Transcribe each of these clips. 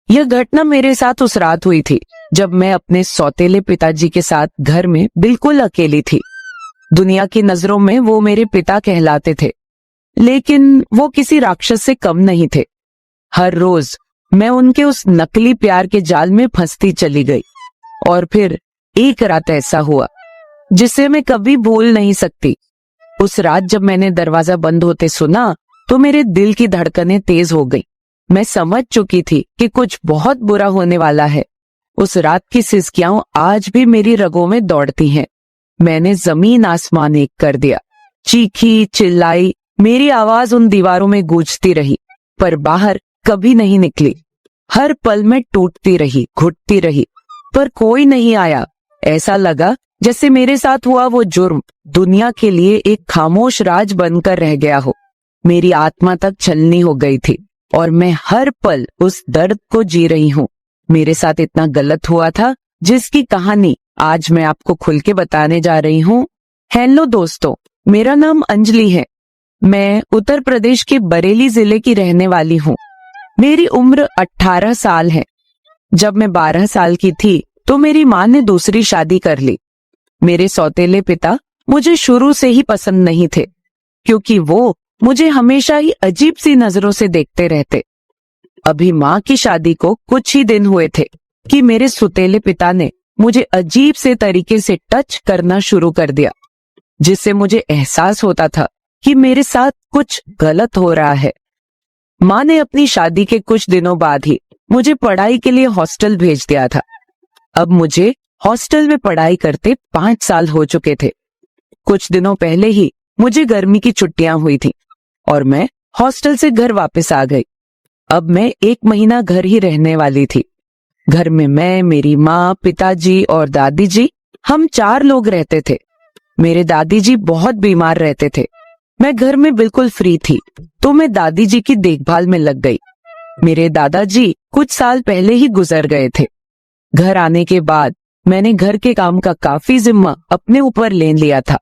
यह घटना मेरे साथ उस रात हुई थी जब मैं अपने सौतेले पिताजी के साथ घर में बिल्कुल अकेली थी। दुनिया की नजरों में वो मेरे पिता कहलाते थे, लेकिन वो किसी राक्षस से कम नहीं थे। हर रोज मैं उनके उस नकली प्यार के जाल में फंसती चली गई। और फिर एक रात ऐसा हुआ जिसे मैं कभी भूल नहीं सकती। उस रात जब मैंने दरवाजा बंद होते सुना तो मेरे दिल की धड़कनें तेज हो गई। मैं समझ चुकी थी कि कुछ बहुत बुरा होने वाला है। उस रात की सिसकियां आज भी मेरी रगों में दौड़ती हैं। मैंने जमीन आसमान एक कर दिया, चीखी चिल्लाई, मेरी आवाज उन दीवारों में गूंजती रही, पर बाहर कभी नहीं निकली। हर पल में टूटती रही, घुटती रही, पर कोई नहीं आया। ऐसा लगा जैसे मेरे साथ हुआ वो जुर्म दुनिया के लिए एक खामोश राज बनकर रह गया हो। मेरी आत्मा तक छलनी हो गई थी और मैं हर पल उस दर्द को जी रही हूँ। मेरे साथ इतना गलत हुआ था जिसकी कहानी आज मैं आपको खुल के बताने जा रही हूँ। हेलो दोस्तों, मेरा नाम अंजलि है। मैं उत्तर प्रदेश के बरेली जिले की रहने वाली हूँ। मेरी उम्र 18 साल है। जब मैं 12 साल की थी तो मेरी माँ ने दूसरी शादी कर ली। मेरे सौतेले पिता मुझे शुरू से ही पसंद नहीं थे, क्योंकि वो मुझे हमेशा ही अजीब सी नजरों से देखते रहते। अभी माँ की शादी को कुछ ही दिन हुए थे कि मेरे सुतेले पिता ने मुझे अजीब से तरीके से टच करना शुरू कर दिया, जिससे मुझे एहसास होता था कि मेरे साथ कुछ गलत हो रहा है। माँ ने अपनी शादी के कुछ दिनों बाद ही मुझे पढ़ाई के लिए हॉस्टल भेज दिया था। अब मुझे हॉस्टल में पढ़ाई करते 5 साल हो चुके थे। कुछ दिनों पहले ही मुझे गर्मी की छुट्टियां हुई थी और मैं हॉस्टल से घर वापस आ गई। अब मैं 1 महीना घर ही रहने वाली थी। घर में मैं, मेरी माँ, पिताजी और दादी जी, हम 4 लोग रहते थे। मेरे दादी जी बहुत बीमार रहते थे। मैं घर में बिल्कुल फ्री थी तो मैं दादी जी की देखभाल में लग गई। मेरे दादाजी कुछ साल पहले ही गुजर गए थे। घर आने के बाद मैंने घर के काम का काफी जिम्मा अपने ऊपर ले लिया था,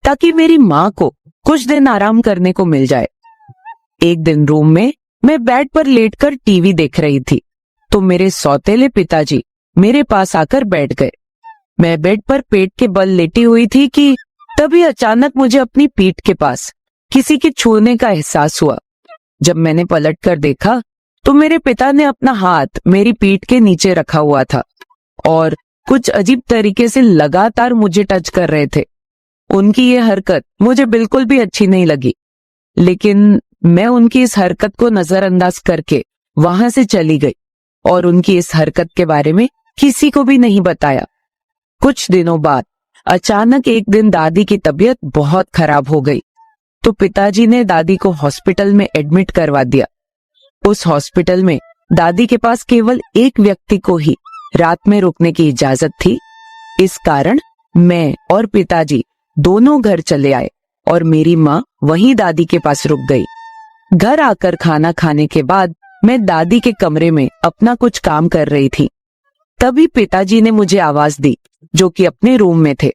ताकि मेरी माँ को कुछ दिन आराम करने को मिल जाए। एक दिन रूम में मैं बेड पर लेटकर टीवी देख रही थी तो मेरे सौतेले पिताजी मेरे पास आकर बैठ गए। मैं बेड पर पेट के बल लेटी हुई थी कि तभी अचानक मुझे अपनी पीठ के पास किसी के छूने का एहसास हुआ। जब मैंने पलट कर देखा तो मेरे पिता ने अपना हाथ मेरी पीठ के नीचे रखा हुआ था और कुछ अजीब तरीके से लगातार मुझे टच कर रहे थे। उनकी ये हरकत मुझे बिल्कुल भी अच्छी नहीं लगी, लेकिन मैं उनकी इस हरकत को नजरअंदाज करके वहां से चली गई और उनकी इस हरकत के बारे में किसी को भी नहीं बताया। कुछ दिनों बाद अचानक एक दिन दादी की तबीयत बहुत खराब हो गई तो पिताजी ने दादी को हॉस्पिटल में एडमिट करवा दिया। उस हॉस्पिटल में दादी के पास केवल एक व्यक्ति को ही रात में रुकने की इजाजत थी। इस कारण मैं और पिताजी दोनों घर चले आए और मेरी माँ वहीं दादी के पास रुक गई। घर आकर खाना खाने के बाद मैं दादी के कमरे में अपना कुछ काम कर रही थी। तभी पिताजी ने मुझे आवाज दी, जो कि अपने रूम में थे।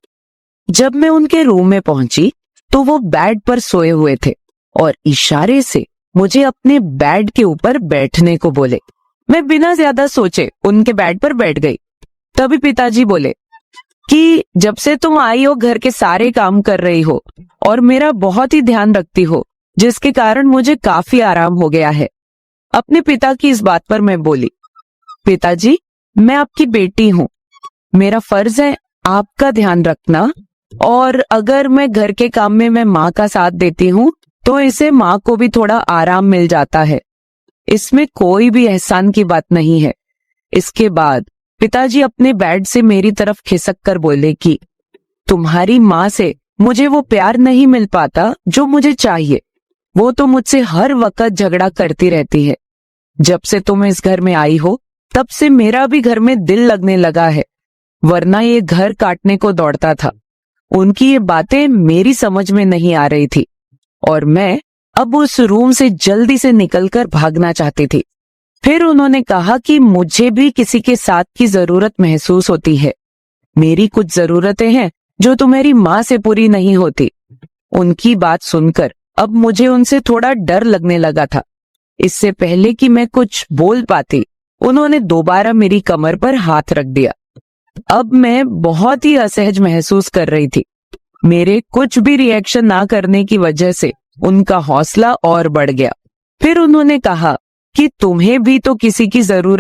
जब मैं उनके रूम में पहुंची तो वो बेड पर सोए हुए थे और इशारे से मुझे अपने बेड के ऊपर बैठने को बोले। मैं बिना ज्यादा सोचे उनके बेड पर बैठ गई। तभी पिताजी बोले कि जब से तुम आई हो घर के सारे काम कर रही हो और मेरा बहुत ही ध्यान रखती हो, जिसके कारण मुझे काफी आराम हो गया है। अपने पिता की इस बात पर मैं बोली, पिताजी, मैं आपकी बेटी हूँ। मेरा फर्ज है आपका ध्यान रखना, और अगर मैं घर के काम में मैं माँ का साथ देती हूँ तो इससे माँ को भी थोड़ा आराम मिल जाता है। इसमें कोई भी एहसान की बात नहीं है। इसके बाद पिताजी अपने बेड से मेरी तरफ खिसक कर बोले कि तुम्हारी माँ से मुझे वो प्यार नहीं मिल पाता जो मुझे चाहिए। वो तो मुझसे हर वक्त झगड़ा करती रहती है। जब से तुम इस घर में आई हो तब से मेरा भी घर में दिल लगने लगा है, वरना ये घर काटने को दौड़ता था। उनकी ये बातें मेरी समझ में नहीं आ रही थी और मैं अब उस रूम से जल्दी से निकलकर भागना चाहती थी। फिर उन्होंने कहा कि मुझे भी किसी के साथ की जरूरत महसूस होती है। मेरी कुछ जरूरतें हैं जो तुम्हारी माँ से पूरी नहीं होती। उनकी बात सुनकर अब मुझे उनसे थोड़ा डर लगने लगा था। इससे पहले कि मैं कुछ बोल पाती, उन्होंने दोबारा मेरी कमर पर हाथ रख दिया। अब मैं बहुत ही असहज महसूस कर रही थी। मेरे कुछ भी रिएक्शन ना करने की वजह से उनका हौसला और बढ़ गया। फिर उन्होंने कहा कि तुम्हें भी तो किसी की जरूरत